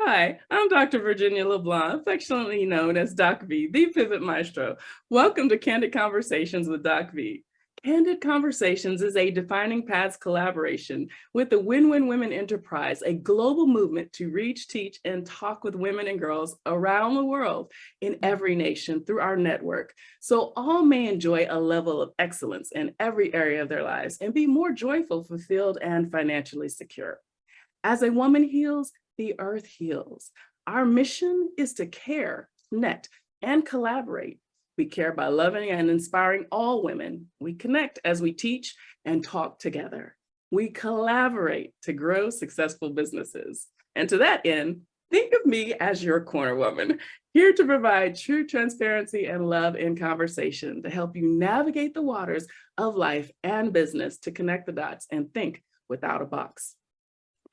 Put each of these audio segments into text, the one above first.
Hi, I'm Dr. Virginia LeBlanc, affectionately known as Doc V, the Pivot Maestro. Welcome to Candid Conversations with Doc V. Candid Conversations is a Defining Paths collaboration with the Win-Win Women Enterprise, a global movement to reach, teach, and talk with women and girls around the world in every nation through our network, so all may enjoy a level of excellence in every area of their lives and be more joyful, fulfilled, and financially secure. As a woman heals, the earth heals. Our mission is to care, connect, and collaborate. We care by loving and inspiring all women. We connect as we teach and talk together. We collaborate to grow successful businesses. And to that end, think of me as your corner woman, here to provide true transparency and love in conversation to help you navigate the waters of life and business, to connect the dots and think without a box.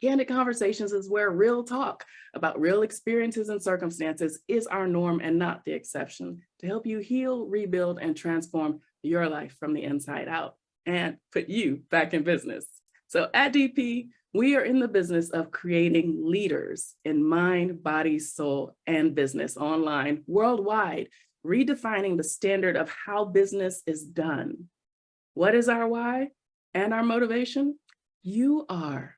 Candid Conversations is where real talk about real experiences and circumstances is our norm and not the exception, to help you heal, rebuild, and transform your life from the inside out and put you back in business. So at DP, we are in the business of creating leaders in mind, body, soul, and business online, worldwide, redefining the standard of how business is done. What is our why and our motivation? You are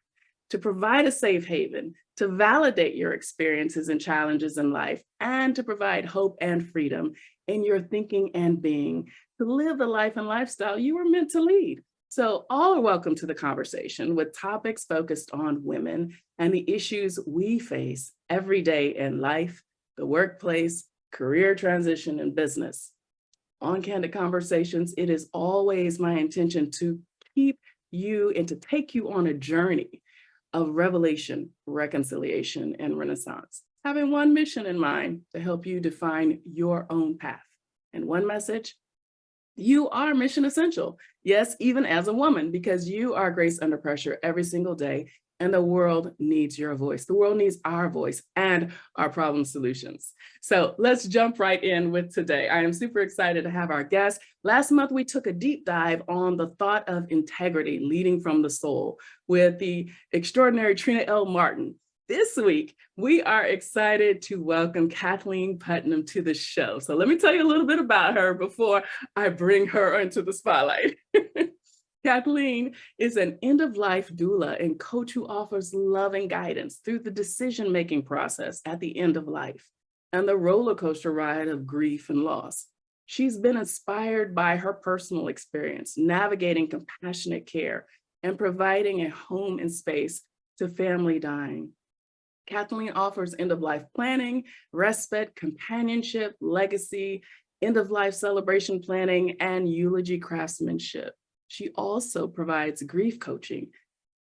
to provide a safe haven, to validate your experiences and challenges in life, and to provide hope and freedom in your thinking and being, to live the life and lifestyle you were meant to lead. So all are welcome to the conversation with topics focused on women and the issues we face every day in life, the workplace, career transition, and business. On Candid Conversations, it is always my intention to keep you and to take you on a journey of revelation, reconciliation, and renaissance, having one mission in mind to help you define your own path. And one message: you are mission essential. Yes, even as a woman, because you are graced under pressure every single day, and the world needs your voice. The world needs our voice and our problem solutions. So let's jump right in with today. I am super excited to have our guest. Last month, we took a deep dive on the thought of integrity leading from the soul with the extraordinary Trina L. Martin. This week, we are excited to welcome Kathleen Putnam to the show. So let me tell you a little bit about her before I bring her into the spotlight. Kathleen is an end-of-life doula and coach who offers loving guidance through the decision-making process at the end of life and the roller coaster ride of grief and loss. She's been inspired by her personal experience, navigating compassionate care and providing a home and space to family dying. Kathleen offers end-of-life planning, respite, companionship, legacy, end-of-life celebration planning, and eulogy craftsmanship. She also provides grief coaching,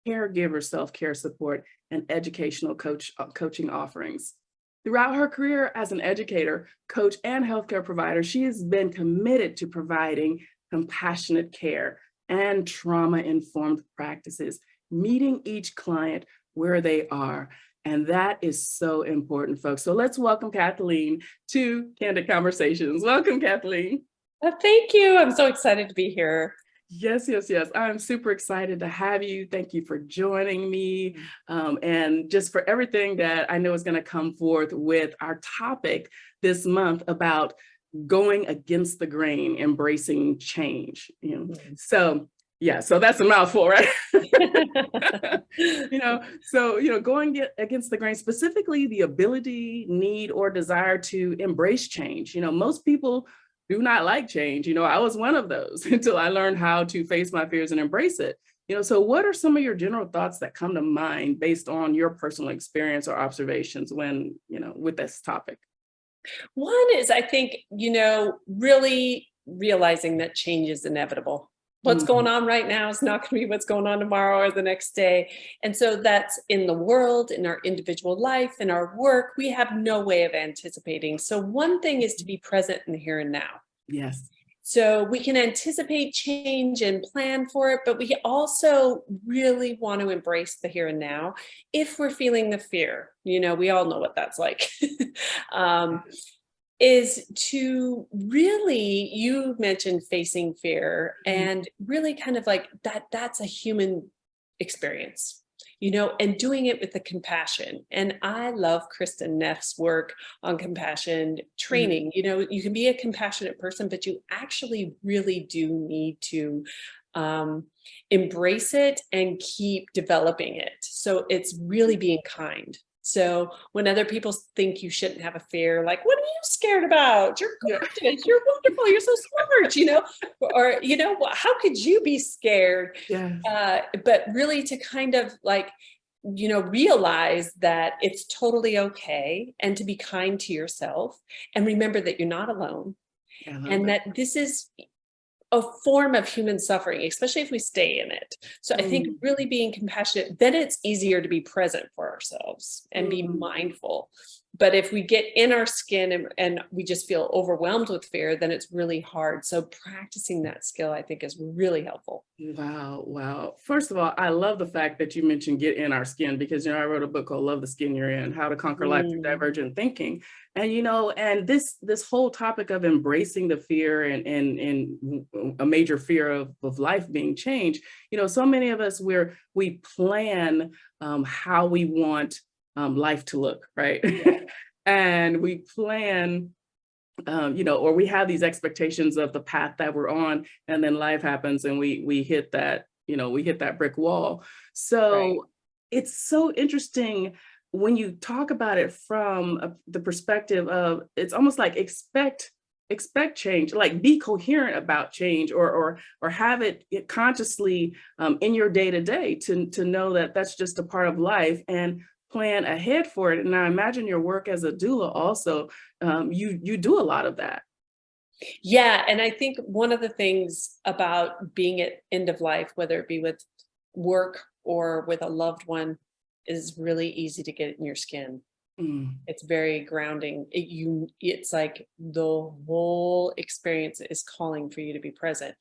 caregiver self-care support, and educational coaching offerings. Throughout her career as an educator, coach, and healthcare provider, she has been committed to providing compassionate care and trauma-informed practices, meeting each client where they are. And that is so important, folks. So let's welcome Kathleen to Candid Conversations. Welcome, Kathleen. Thank you. I'm so excited to be here. Yes. I'm super excited to have you. Thank you for joining me, and just for everything that I know is going to come forth with our topic this month about going against the grain, embracing change. So that's a mouthful, right? Going against the grain, specifically the ability, need, or desire to embrace change. Most people do not like change. I was one of those until I learned how to face my fears and embrace it. So what are some of your general thoughts that come to mind based on your personal experience or observations when, with this topic? One is, I think, really realizing that change is inevitable. What's going on right now is not going to be what's going on tomorrow or the next day. And so that's in the world, in our individual life, in our work, we have no way of anticipating. So one thing is to be present in the here and now. Yes. So we can anticipate change and plan for it, but we also really want to embrace the here and now if we're feeling the fear. We all know what that's like. Is to really, you mentioned facing fear, and really kind of like that's a human experience. and doing it with the compassion. And I love Kristen Neff's work on compassion training. You can be a compassionate person, but you actually really do need to embrace it and keep developing it. So it's really being kind. So when other people think you shouldn't have a fear, like, what are you scared about? You're gorgeous, you're wonderful, you're so smart, or, how could you be scared? Yes. But really to kind of like, realize that it's totally okay, and to be kind to yourself, and remember that you're not alone, and that this is a form of human suffering, especially if we stay in it. So I think really being compassionate, then it's easier to be present for ourselves and be mindful. But if we get in our skin and we just feel overwhelmed with fear, then it's really hard. So practicing that skill, I think, is really helpful. Wow. First of all, I love the fact that you mentioned get in our skin, because, I wrote a book called Love the Skin You're In, How to Conquer Life Through Divergent Thinking. And, and this whole topic of embracing the fear and a major fear of life being changed, so many of us, we plan how we want life to look, right? And we plan, or we have these expectations of the path that we're on, and then life happens and we hit that, we hit that brick wall. So it's so interesting when you talk about it from the perspective of, it's almost like expect change, like be coherent about change, or have it consciously in your day-to-day to know that that's just a part of life, and plan ahead for it. And I imagine your work as a doula also, you do a lot of that. Yeah. And I think one of the things about being at end of life, whether it be with work or with a loved one, is really easy to get in your skin. It's very grounding. It's like the whole experience is calling for you to be present.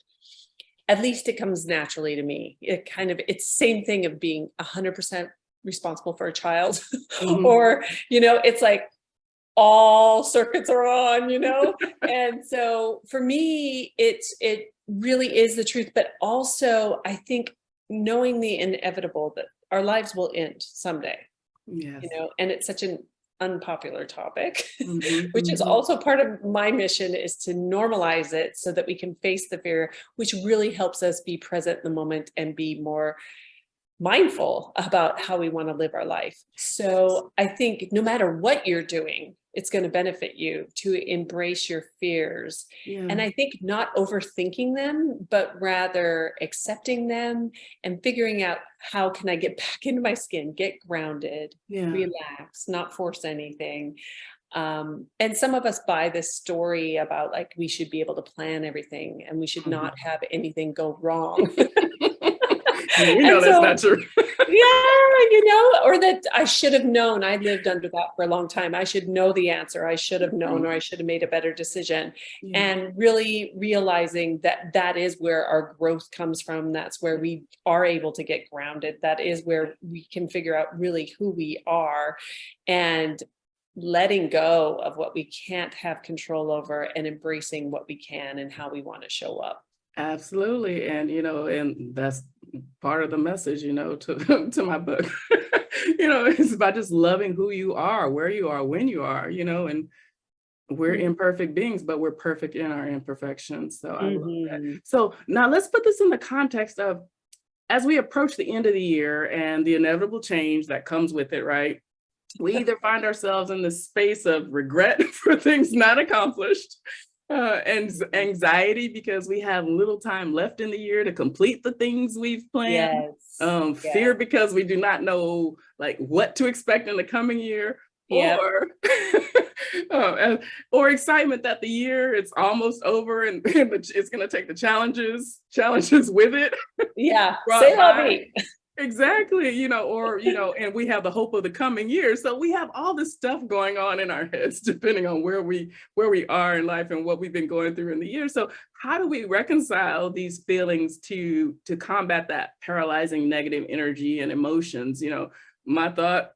At least it comes naturally to me. It's same thing of being 100% responsible for a child, or, it's like all circuits are on, and so for me, it really is the truth. But also I think knowing the inevitable, that our lives will end someday. Yes. And it's such an unpopular topic, which is also part of my mission, is to normalize it so that we can face the fear, which really helps us be present in the moment and be more mindful about how we want to live our life. So I think no matter what you're doing, it's going to benefit you to embrace your fears. And I think not overthinking them, but rather accepting them and figuring out, how can I get back into my skin, get grounded, relax, not force anything. And some of us buy this story about like, we should be able to plan everything and we should not have anything go wrong. That's not true. Or that I should have known. I lived under that for a long time. I should know the answer. I should have known, or I should have made a better decision. And really realizing that that is where our growth comes from. That's where we are able to get grounded. That is where we can figure out really who we are, and letting go of what we can't have control over, and embracing what we can and how we want to show up. Absolutely. And, and that's part of the message, to my book, it's about just loving who you are, where you are, when you are, and we're imperfect beings, but we're perfect in our imperfections. So I love that. So now let's put this in the context of, as we approach the end of the year and the inevitable change that comes with it, right? We either find ourselves in the space of regret for things not accomplished, and anxiety because we have little time left in the year to complete the things we've planned. Fear because we do not know like what to expect in the coming year, or excitement that the year it's almost over and it's going to take the challenges with it. Say lobby. Exactly, and we have the hope of the coming year. So we have all this stuff going on in our heads, depending on where we are in life and what we've been going through in the year. So how do we reconcile these feelings to combat that paralyzing negative energy and emotions? My thought,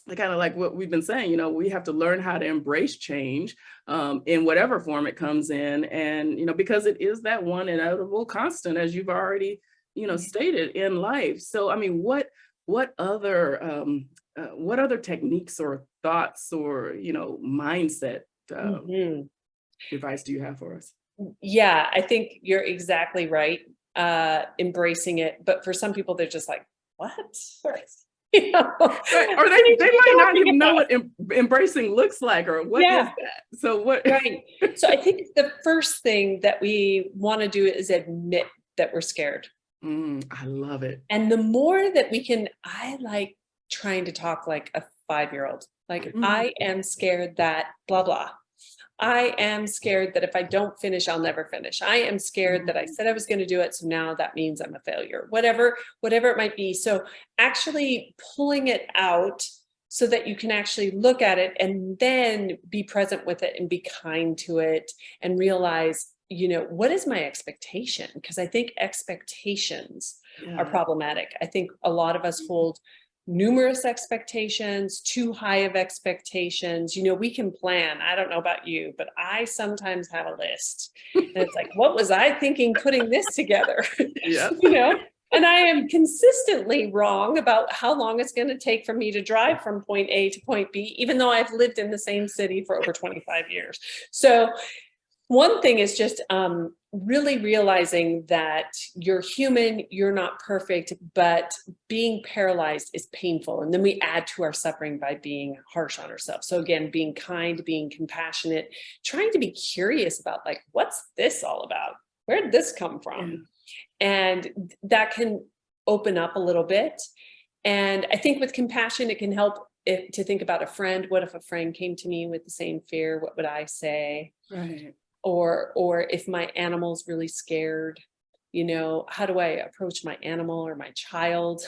I kind of like what we've been saying, we have to learn how to embrace change in whatever form it comes in. And, because it is that one inevitable constant, as you've already stated, in life. So, I mean, what what other techniques or thoughts or, mindset Mhm. advice do you have for us? Yeah, I think you're exactly right. Embracing it. But for some people, they're just like, what? You know, Right, or what they are you might not talking even know about? what embracing looks like or what is Yeah, that? So what right. So I think the first thing that we want to do is admit that we're scared. I love it. And the more that we can, I like trying to talk like a 5-year-old. Like, Mhm, I am scared that blah, blah. I am scared that if I don't finish, I'll never finish. I am scared that I mhm, said I was going to do it. So now that means I'm a failure, whatever it might be. So actually pulling it out so that you can actually look at it and then be present with it and be kind to it and realize, what is my expectation? Because I think expectations are yeah. problematic. I think a lot of us Mhm, hold numerous expectations, too high of expectations. We can plan. I don't know about you, but I sometimes have a list. And it's like, what was I thinking putting this together? Yep. you know? And I am consistently wrong about how long it's going to take for me to drive from point A to point B, even though I've lived in the same city for over 25 years. So one thing is just really realizing that you're human, you're not perfect, but being paralyzed is painful. And then we add to our suffering by being harsh on ourselves. So again, being kind, being compassionate, trying to be curious about like, what's this all about? Where did this come Yeah. from? And that can open up a little bit. And I think with compassion, it can help to think about a friend. What if a friend came to me with the same fear? What would I say? Right. Or if my animal's really scared, how do I approach my animal or my child?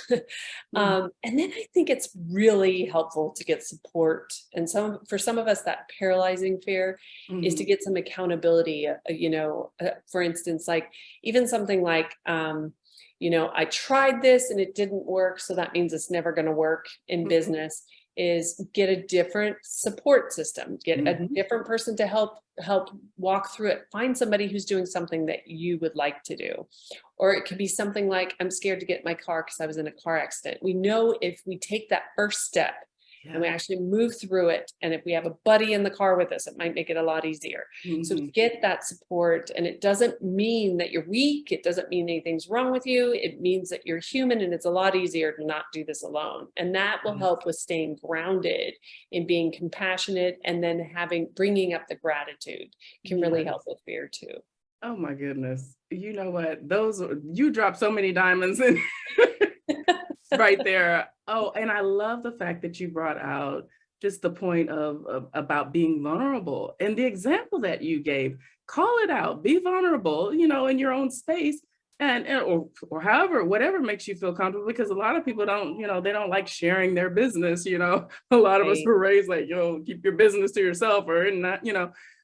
Mhm, And then I think it's really helpful to get support. And for some of us, that paralyzing fear is to mhm, get some accountability. For instance, like even something like, I tried this and it didn't work, so that means it's never going to work in mhm, business. Is get a different support system, get a mhm, different person to help walk through it. Find somebody who's doing something that you would like to do. Or it could be something like, I'm scared to get in my car because I was in a car accident. We know if we take that first step and we yeah. actually move through it, and if we have a buddy in the car with us, it might make it a lot easier. So to Mhm, get that support, and it doesn't mean that you're weak, it doesn't mean anything's wrong with you, it means that you're human, and it's a lot easier to not do this alone. And that will yes. help with staying grounded in being compassionate, and then bringing up the gratitude can really help Yes. with fear too. Oh my goodness. You know what? You dropped so many diamonds in right there. Oh, and I love the fact that you brought out just the point of about being vulnerable and the example that you gave. Call it out, be vulnerable, in your own space or however, whatever makes you feel comfortable, because a lot of people don't, they don't like sharing their business. A lot of us Right. were raised like, keep your business to yourself or not.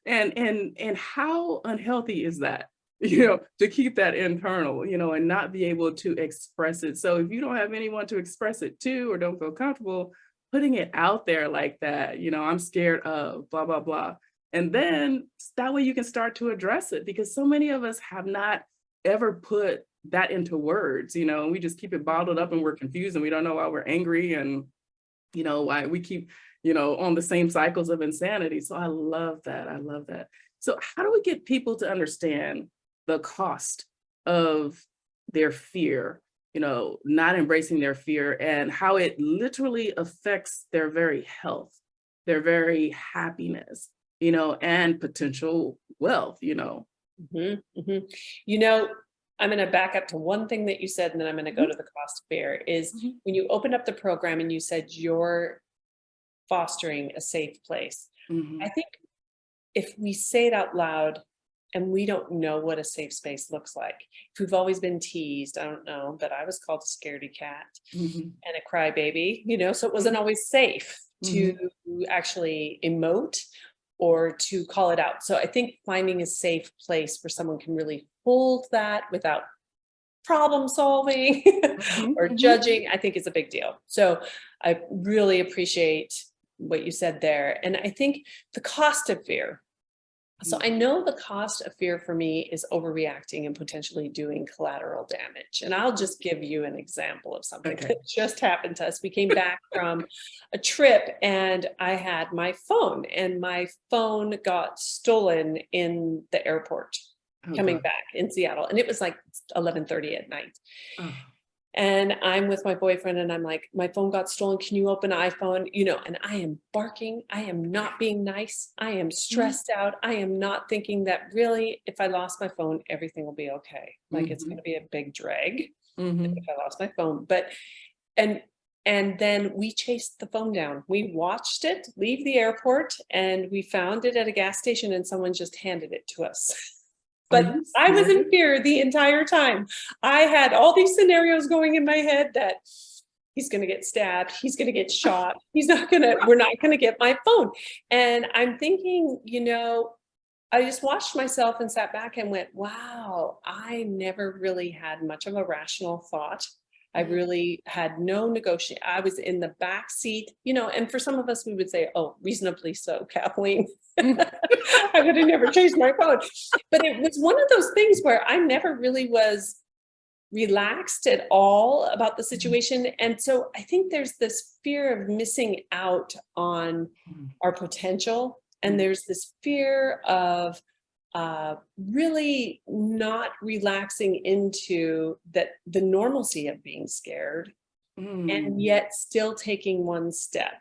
And how unhealthy is that? To keep that internal, and not be able to express it. So if you don't have anyone to express it to or don't feel comfortable putting it out there like that, I'm scared of blah, blah, blah. And Mhm. then that way you can start to address it, because so many of us have not ever put that into words, and we just keep it bottled up and we're confused and we don't know why we're angry and why we keep, on the same cycles of insanity. So I love that. I love that. So how do we get people to understand the cost of their fear, not embracing their fear, and how it literally affects their very health, their very happiness, and potential wealth? Mhm, mhm. You know, I'm gonna back up to one thing that you said, and then I'm gonna go Mhm, to the cost of fair, is mhm, when you opened up the program and you said you're fostering a safe place. I mhm, think if we say it out loud and we don't know what a safe space looks like, if we've always been teased, I don't know, but I was called a scaredy cat mhm, and a crybaby, so it wasn't mhm, always safe to mhm, actually emote or to call it out. So I think finding a safe place where someone can really hold that without problem solving mhm, or mhm. judging, I think is a big deal. So I really appreciate what you said there. And I think the cost of fear, So I know the cost of fear for me is overreacting and potentially doing collateral damage. And I'll just give you an example of something Okay. that just happened to us. We came back from a trip and I had my phone, and my phone got stolen in the airport Oh, coming God. back in Seattle. And it was like 11:30 at night. Oh. And I'm with my boyfriend and I'm like, my phone got stolen. Can you open iPhone? You know, and I am barking. I am not being nice. I am stressed out. I am not thinking that really, if I lost my phone, everything will be okay. Like it's going to be a big drag if I lost my phone. But, and then we chased the phone down. We watched it leave the airport and we found it at a gas station and someone just handed it to us. Are But you I was in serious? fear the entire time. I had all these scenarios going in my head that he's going to get stabbed, he's going to get shot, we're not going to get my phone. And I'm thinking, you know, I just watched myself and sat back and went, wow, I never really had much of a rational thought. I really had no negotiation. I was in the back seat, you know, and for some of us, we would say, oh, reasonably so, Kathleen. I would have never changed my phone. But it was one of those things where I never really was relaxed at all about the situation. And so I think there's this fear of missing out on our potential. And there's this fear of really not relaxing into the normalcy of being scared, and yet still taking one step.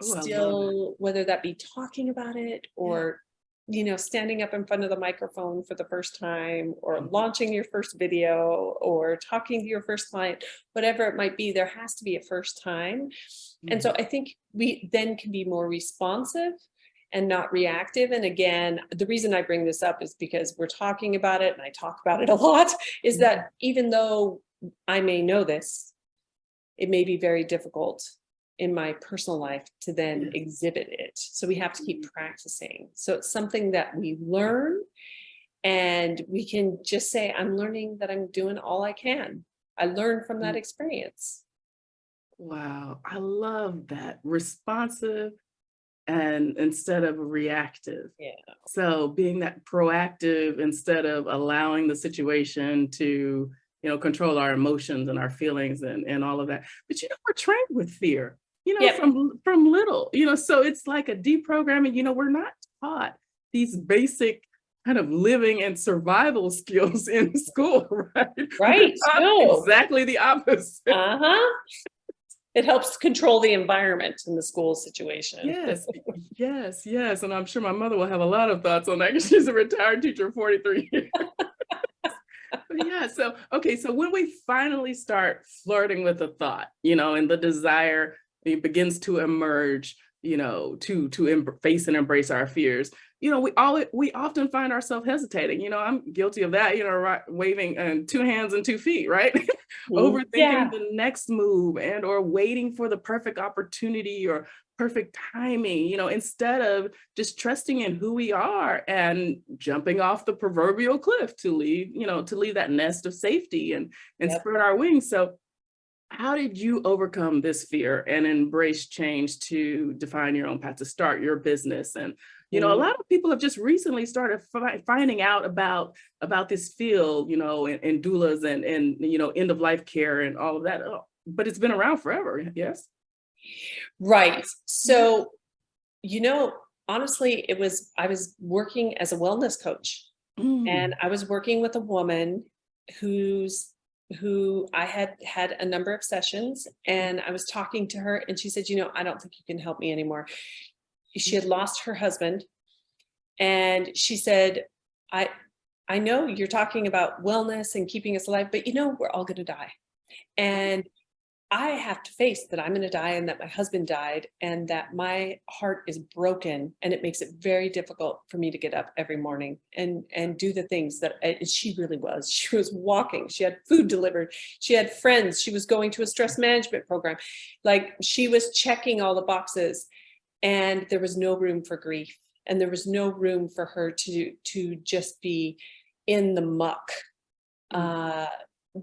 Oh, I love it. Still, whether that be talking about it or, you know, standing up in front of the microphone for the first time, or launching your first video, or talking to your first client, whatever it might be, there has to be a first time. And so I think we then can be more responsive and not reactive. And again, the reason I bring this up is because we're talking about it, and I talk about it a lot, is that even though I may know this, it may be very difficult in my personal life to then exhibit it. So we have to keep practicing. So it's something that we learn, and we can just say, I'm learning that I'm doing all I can. I learned from that experience. Wow, I love that. Responsive and instead of reactive. Yeah. So being that proactive instead of allowing the situation to, control our emotions and our feelings and all of that. But we're trained with fear, Yep. from little, so it's like a deprogramming, we're not taught these basic kind of living and survival skills in school, right? Right. We're taught No. exactly the opposite. Uh-huh. It helps control the environment in the school situation. Yes, yes. And I'm sure my mother will have a lot of thoughts on that because she's a retired teacher of 43 years. But yeah, so when we finally start flirting with the thought, and the desire begins to emerge, to face and embrace our fears, we often find ourselves hesitating. I'm guilty of that, right, waving two hands and 2 feet, right? Overthinking Yeah. the next move and or waiting for the perfect opportunity or perfect timing, instead of just trusting in who we are and jumping off the proverbial cliff to leave that nest of safety and Yep. spread our wings. So how did you overcome this fear and embrace change to define your own path, to start your business? And a lot of people have just recently started finding out about this field, and doulas and end of life care and all of that. But it's been around forever. Yes. Right. So, honestly, I was working as a wellness coach, and I was working with a woman who I had a number of sessions, and I was talking to her, and she said, I don't think you can help me anymore. She had lost her husband, and she said, I know you're talking about wellness and keeping us alive, but we're all going to die. And I have to face that I'm going to die, and that my husband died, and that my heart is broken, and it makes it very difficult for me to get up every morning and do the things that she really was. She was walking, she had food delivered, she had friends, she was going to a stress management program. Like, she was checking all the boxes, and there was no room for grief, and there was no room for her to just be in the muck.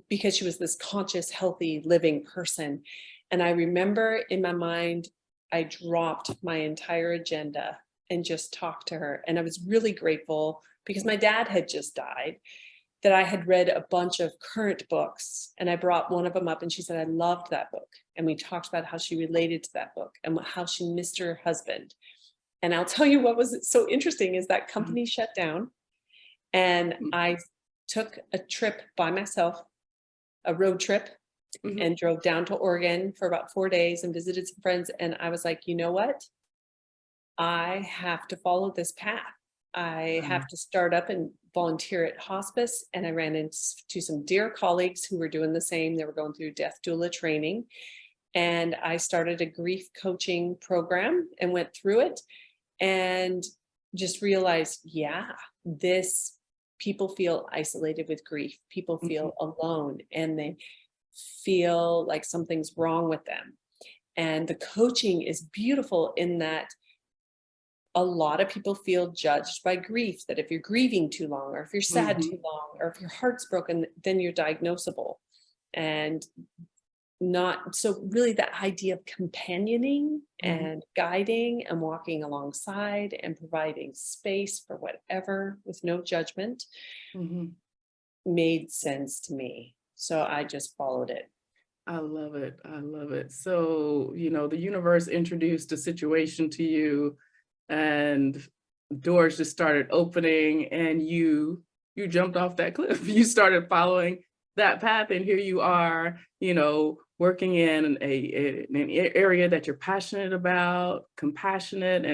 Because she was this conscious, healthy, living person. And I remember in my mind, I dropped my entire agenda and just talk to her. And I was really grateful because my dad had just died, that I had read a bunch of current books, and I brought one of them up and she said, I loved that book. And we talked about how she related to that book and how she missed her husband. And I'll tell you what was so interesting is that company shut down, and I took a trip by myself, a road trip, and drove down to Oregon for about 4 days and visited some friends. And I was like, you know what? I have to follow this path. I have to start up and volunteer at hospice. And I ran into some dear colleagues who were doing the same. They were going through death doula training. And I started a grief coaching program and went through it and just realized, yeah, people feel isolated with grief. People feel alone, and they feel like something's wrong with them. And the coaching is beautiful in that a lot of people feel judged by grief, that if you're grieving too long, or if you're sad too long, or if your heart's broken, then you're diagnosable. And not so really that idea of companioning and guiding and walking alongside and providing space for whatever with no judgment made sense to me. So I just followed it. I love it. I love it. So, the universe introduced a situation to you, and doors just started opening, and you jumped off that cliff. You started following that path, and here you are, working in an area that you're passionate about, compassionate,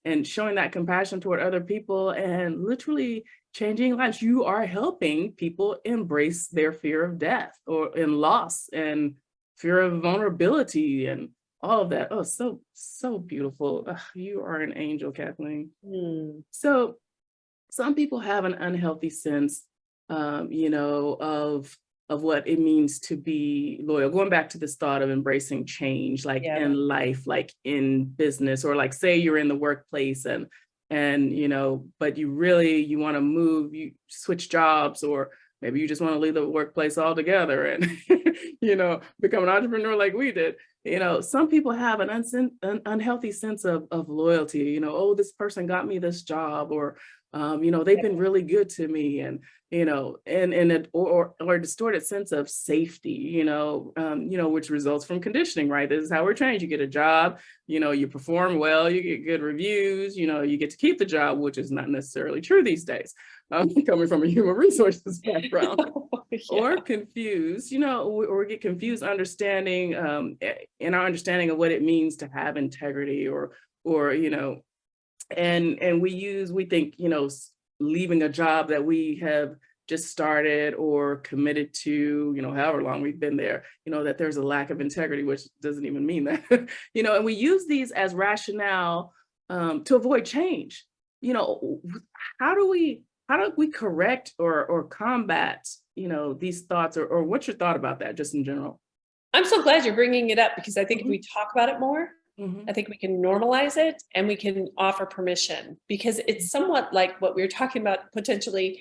and showing that compassion toward other people, and literally changing lives. You are helping people embrace their fear of death and loss and fear of vulnerability and all of that. Oh, so beautiful. Ugh, you are an angel, Kathleen. So some people have an unhealthy sense, of what it means to be loyal. Going back to this thought of embracing change, like in life, like in business, or like say you're in the workplace and but you want to move, you switch jobs, or maybe you just want to leave the workplace altogether and, become an entrepreneur like we did. Some people have an unhealthy sense of loyalty, oh, this person got me this job, or, they've been really good to me, and, or a distorted sense of safety, which results from conditioning, right? This is how we're trained. You get a job, you perform well, you get good reviews, you get to keep the job, which is not necessarily true these days, coming from a human resources background. Or confused, or get confused understanding, in our understanding of what it means to have integrity, or and we think, leaving a job that we have just started or committed to, however long we've been there, that there's a lack of integrity, which doesn't even mean that, and we use these as rationale to avoid change. How do we correct or combat, these thoughts, or what's your thought about that just in general? I'm so glad you're bringing it up, because I think if we talk about it more, I think we can normalize it, and we can offer permission, because it's somewhat like what we were talking about potentially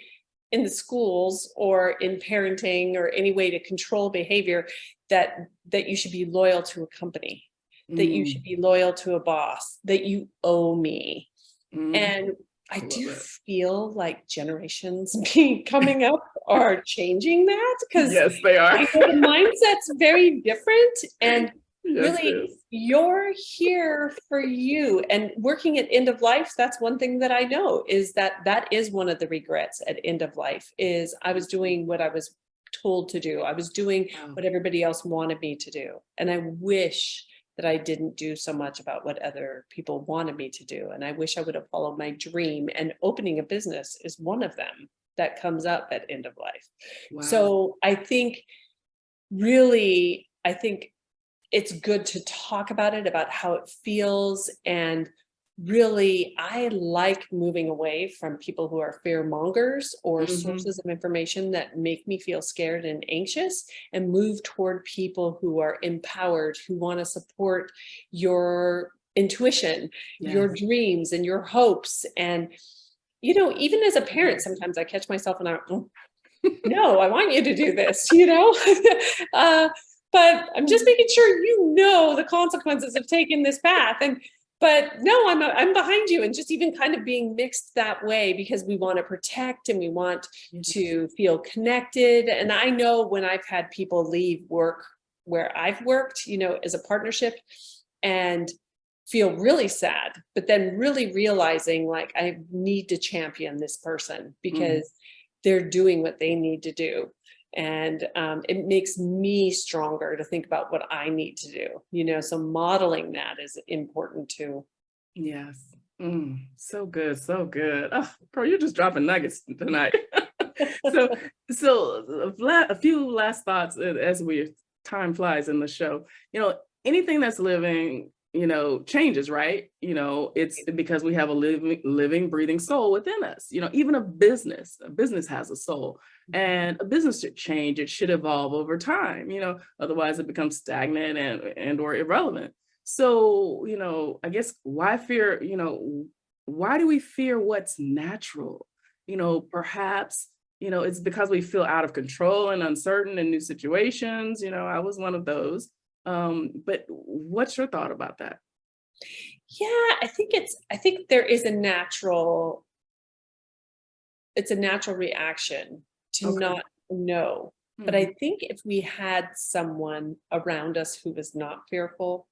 in the schools or in parenting or any way to control behavior, that you should be loyal to a company, that you should be loyal to a boss, that you owe me. And I do feel like generations coming up are changing that, because yes, they are. the mindset's very different, and really you're here for you. And working at end of life, that's one thing that I know is that is one of the regrets at end of life, is I was doing what I was told to do. I was doing what everybody else wanted me to do. And I wish that I didn't do so much about what other people wanted me to do. And I wish I would have followed my dream, and opening a business is one of them that comes up at end of life. Wow. So I think it's good to talk about it, about how it feels. And really, I like moving away from people who are fear mongers or sources of information that make me feel scared and anxious, and move toward people who are empowered, who want to support your intuition, your dreams, and your hopes. And, even as a parent, sometimes I catch myself and no, I want you to do this, but I'm just making sure the consequences of taking this path. And But no, I'm behind you, and just even kind of being mixed that way because we want to protect and we want Yes. to feel connected. And I know when I've had people leave work where I've worked, as a partnership, and feel really sad, but then really realizing like I need to champion this person because they're doing what they need to do. And it makes me stronger to think about what I need to do, so modeling that is important too. Yes. So good, so good. Oh, girl, you're just dropping nuggets tonight. So, a few last thoughts as time flies in the show. Anything that's living, changes, right? It's because we have a living, breathing soul within us. Even a business has a soul, and a business should change. It should evolve over time. Otherwise it becomes stagnant and or irrelevant. So, I guess why fear? Why do we fear what's natural? Perhaps it's because we feel out of control and uncertain in new situations. I was one of those. But what's your thought about that? Yeah, I think there is it's a natural reaction to Okay. not know. But Mhm. I think if we had someone around us who was not fearful,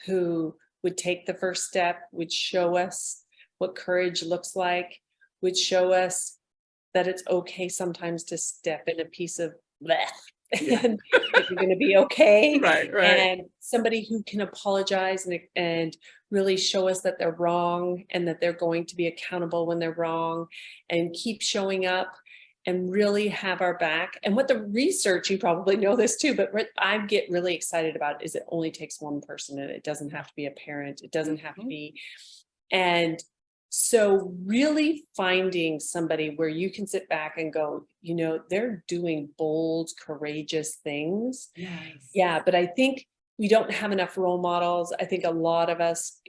who would take the first step, would show us what courage looks like, would show us that it's okay sometimes to step in a piece of bleh, Yeah. and that you're going to be okay. Right, right. And somebody who can apologize and really show us that they're wrong and that they're going to be accountable when they're wrong and keep showing up and really have our back. And what the research, you probably know this too, but what I get really excited about is it only takes one person, and it doesn't have to be a parent. It doesn't have to Mhm. be. And so really finding somebody where you can sit back and go, they're doing bold, courageous things. Yes. Yeah, but I think we don't have enough role models. I think a lot of us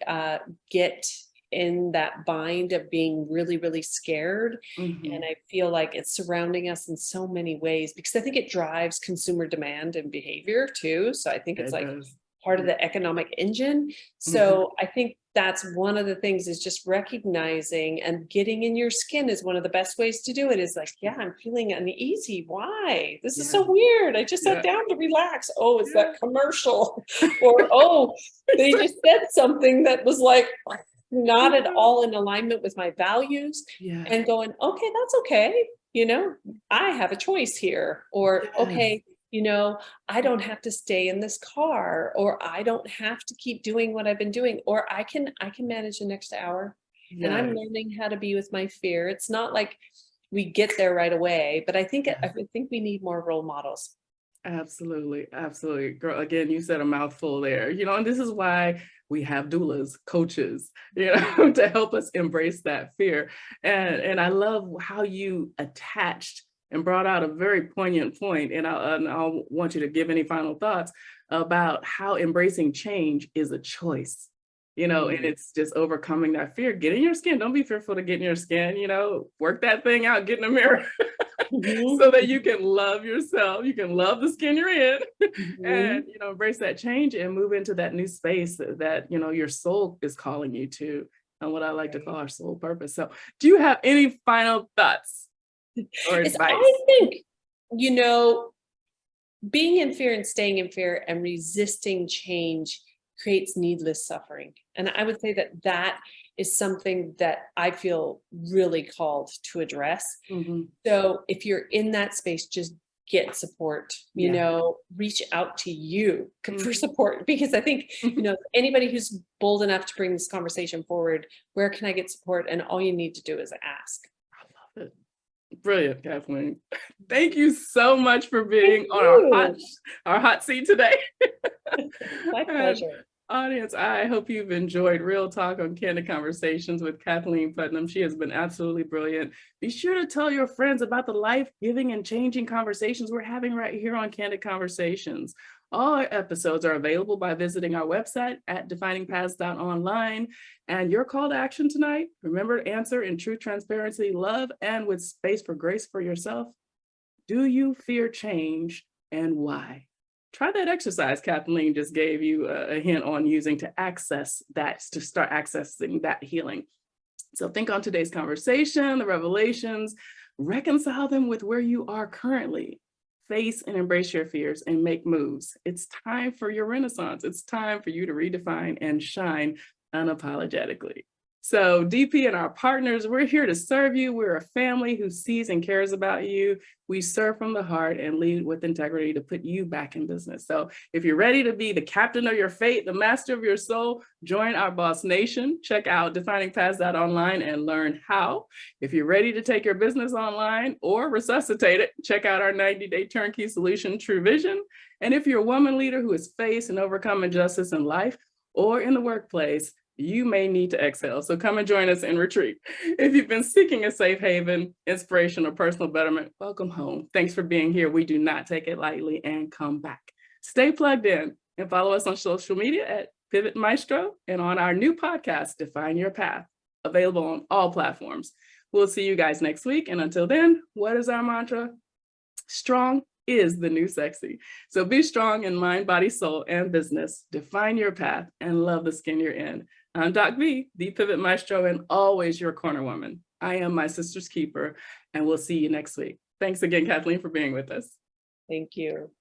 get in that bind of being really, really scared. And Mhm. I feel like it's surrounding us in so many ways because I think it drives consumer demand and behavior too. So I think it's It like does. part of Yeah. the economic engine. Mhm. So I think that's one of the things is just recognizing and getting in your skin is one of the best ways to do it is like, yeah, I'm feeling uneasy. Why? This is so Yeah. weird. I just sat Yeah. down to relax. Oh, it's Yeah. that commercial. Or, oh, they just said something that was like not at all in alignment with my values Yes. and going, okay, that's okay. I have a choice here. Or, Yes. okay, I don't have to stay in this car, or I don't have to keep doing what I've been doing, or I can manage the next hour. And I'm Yes. learning how to be with my fear. It's not like we get there right away, but I Yes. think we need more role models. Absolutely, absolutely. Girl, again, you said a mouthful there, and this is why we have doulas, coaches, to help us embrace that fear. And I love how you attached and brought out a very poignant point. And I'll want you to give any final thoughts about how embracing change is a choice. And Mm. it's just overcoming that fear. Get in your skin. Don't be fearful to get in your skin, work that thing out, get in the mirror. Mhm. So that you can love yourself, you can love the skin you're in, and Mhm. embrace that change and move into that new space that your soul is calling you to, and what I like to call Right. our soul purpose. So, do you have any final thoughts or I advice? think, you know, being in fear and staying in fear and resisting change creates needless suffering. And I would say that that is something that I feel really called to address. Mhm. So if you're in that space, just get support, Yeah. reach out to you for Mhm. support because I think, anybody who's bold enough to bring this conversation forward, where can I get support? And all you need to do is ask. I love it. Brilliant, Kathleen. Thank you so much for Thank being on you. our hot seat today. My And pleasure. audience, I hope you've enjoyed Real Talk on Candid Conversations with Kathleen Putnam. She has been absolutely brilliant. Be sure to tell your friends about the life-giving and changing conversations we're having right here on Candid Conversations. All our episodes are available by visiting our website at definingpaths.online. And your call to action tonight, remember to answer in true transparency, love, and with space for grace for yourself. Do you fear change, and why? try that exercise Kathleen just gave you a hint on using to access that, to start accessing that healing. So think on today's conversation, the revelations, reconcile them with where you are currently. Face and embrace your fears and make moves. It's time for your renaissance. It's time for you to redefine and shine unapologetically. So DP and our partners, we're here to serve you. We're a family who sees and cares about you. We serve from the heart and lead with integrity to put you back in business. So if you're ready to be the captain of your fate, the master of your soul, join our Boss Nation. Check out definingpaths.online and learn how. If you're ready to take your business online or resuscitate it, check out our 90-day turnkey solution, True Vision. And if you're a woman leader who has faced and overcome injustice in life or in the workplace, you may need to exhale. So come and join us in retreat. If you've been seeking a safe haven, inspiration, or personal betterment, welcome home. Thanks for being here. We do not take it lightly, and come back. Stay plugged in and follow us on social media at Pivot Maestro and on our new podcast, Define Your Path, available on all platforms. We'll see you guys next week. And until then, what is our mantra? Strong is the new sexy. So be strong in mind, body, soul, and business. Define your path and love the skin you're in. I'm Doc V, the Pivot Maestro, and always your corner woman. I am my sister's keeper, and we'll see you next week. Thanks again, Kathleen, for being with us. Thank you.